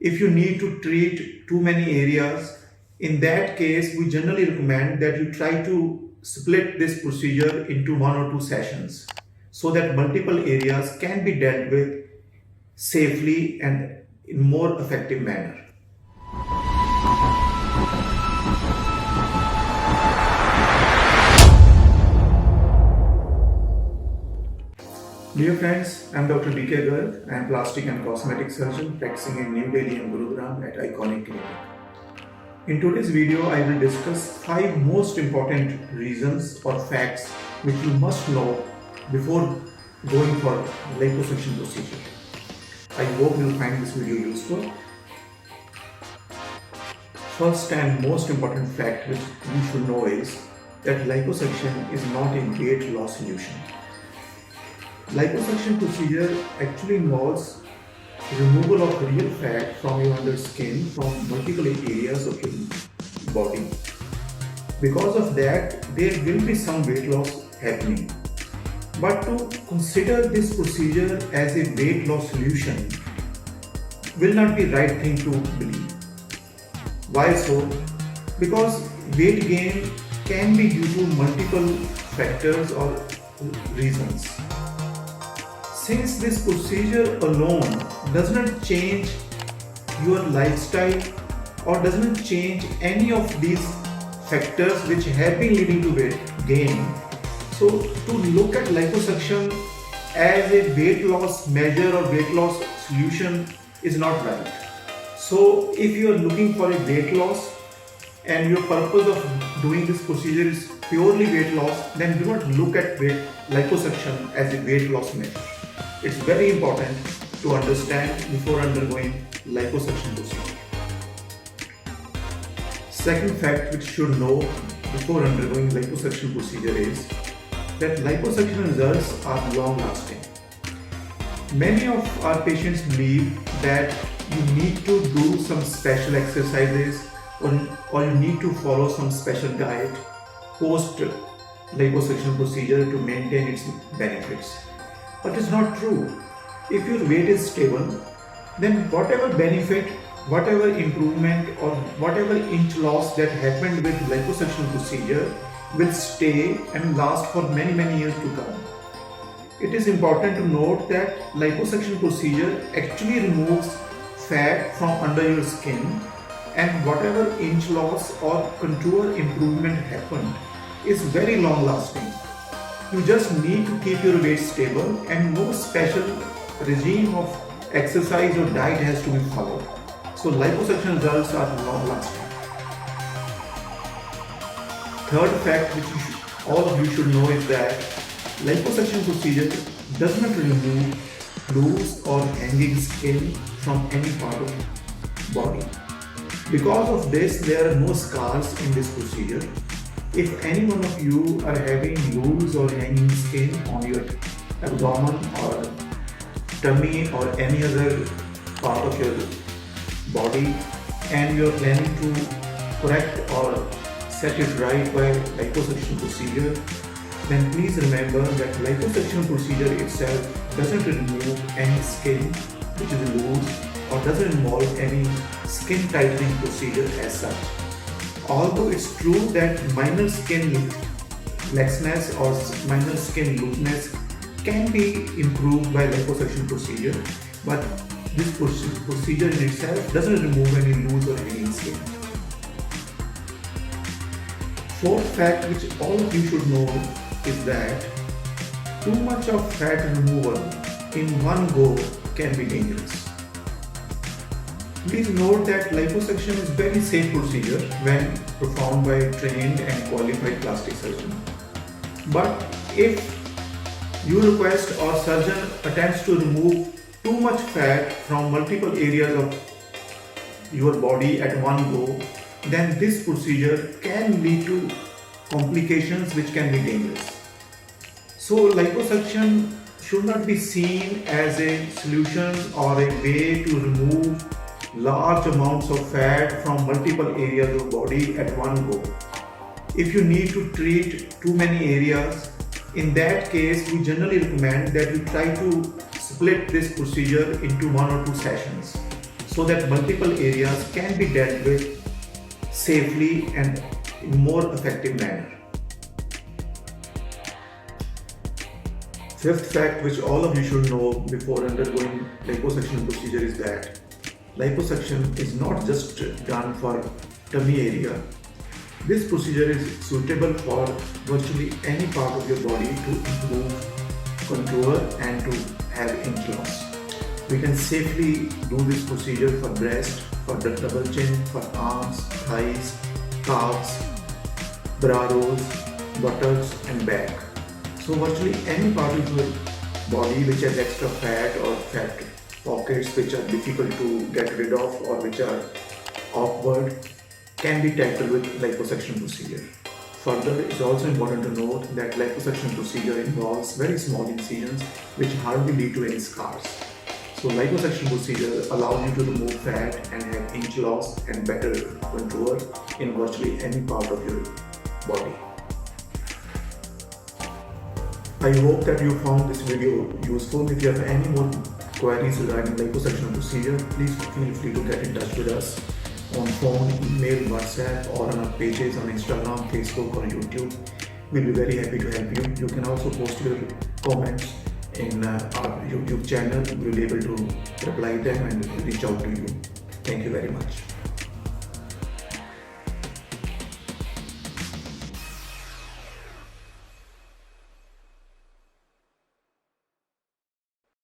If you need to treat too many areas, in that case, we generally recommend that you try to split this procedure into 1 or 2 sessions so that multiple areas can be dealt with safely and in more effective manner. Dear friends, I am Dr. D.K. Garg. I am plastic and cosmetic surgeon practicing in New Delhi and Gurugram at Iconic Clinic. In today's video, I will discuss 5 most important reasons or facts which you must know before going for liposuction procedure. I hope you will find this video useful. First and most important fact which you should know is that liposuction is not a weight loss solution. Liposuction procedure actually involves removal of real fat from your under skin from multiple areas of your body. Because of that, there will be some weight loss happening. But to consider this procedure as a weight loss solution will not be right thing to believe. Why so? Because weight gain can be due to multiple factors or reasons. Since this procedure alone does not change your lifestyle or does not change any of these factors which have been leading to weight gain, so to look at liposuction as a weight loss measure or weight loss solution is not right. So if you are looking for a weight loss and your purpose of doing this procedure is purely weight loss, then do not look at liposuction as a weight loss measure. It's very important to understand before undergoing liposuction procedure. Second fact which you should know before undergoing liposuction procedure is that liposuction results are long lasting. Many of our patients believe that you need to do some special exercises or you need to follow some special diet post liposuction procedure to maintain its benefits. But it's not true. If your weight is stable, then whatever benefit, whatever improvement or whatever inch loss that happened with liposuction procedure will stay and last for many years to come. It is important to note that liposuction procedure actually removes fat from under your skin, and whatever inch loss or contour improvement happened is very long lasting. You just need to keep your weight stable and no special regime of exercise or diet has to be followed. So liposuction results are long lasting. Third fact which all of you should know is that liposuction procedure does not remove loose or hanging skin from any part of the body. Because of this, there are no scars in this procedure. If any one of you are having loose or hanging skin on your abdomen or tummy or any other part of your body and you are planning to correct or set it right by liposuction procedure, then please remember that liposuction procedure itself doesn't remove any skin which is loose or doesn't involve any skin tightening procedure as such. Although it's true that minor skin laxness or minor skin looseness can be improved by liposuction procedure, but this procedure in itself doesn't remove any loose or hanging skin. Fourth fact which all of you should know is that too much of fat removal in one go can be dangerous. Please note that liposuction is very safe procedure when performed by a trained and qualified plastic surgeon. But if your request or surgeon attempts to remove too much fat from multiple areas of your body at one go, then this procedure can lead to complications which can be dangerous. So liposuction should not be seen as a solution or a way to remove large amounts of fat from multiple areas of body at one go. If you need to treat too many areas, in that case we generally recommend that you try to split this procedure into 1 or 2 sessions so that multiple areas can be dealt with safely and in more effective manner. Fifth fact which all of you should know before undergoing liposuction procedure is that liposuction is not just done for tummy area. This procedure is suitable for virtually any part of your body to improve contour and to have inch loss. We can safely do this procedure for breast, for the double chin, for arms, thighs, calves, bra rolls, buttocks and back. So virtually any part of your body which has extra fat or fat pockets which are difficult to get rid of or which are awkward can be tackled with liposuction procedure. Further, it's also important to note that liposuction procedure involves very small incisions which hardly lead to any scars. So liposuction procedure allows you to remove fat and have inch loss and better contour in virtually any part of your body. I hope that you found this video useful. If you have any more queries regarding liposuction procedure, please feel free to get in touch with us on phone, email, WhatsApp or on our pages on Instagram, Facebook or YouTube. We'll be very happy to help you. You can also post your comments in our YouTube channel. We'll be able to reply them and reach out to you. Thank you very much.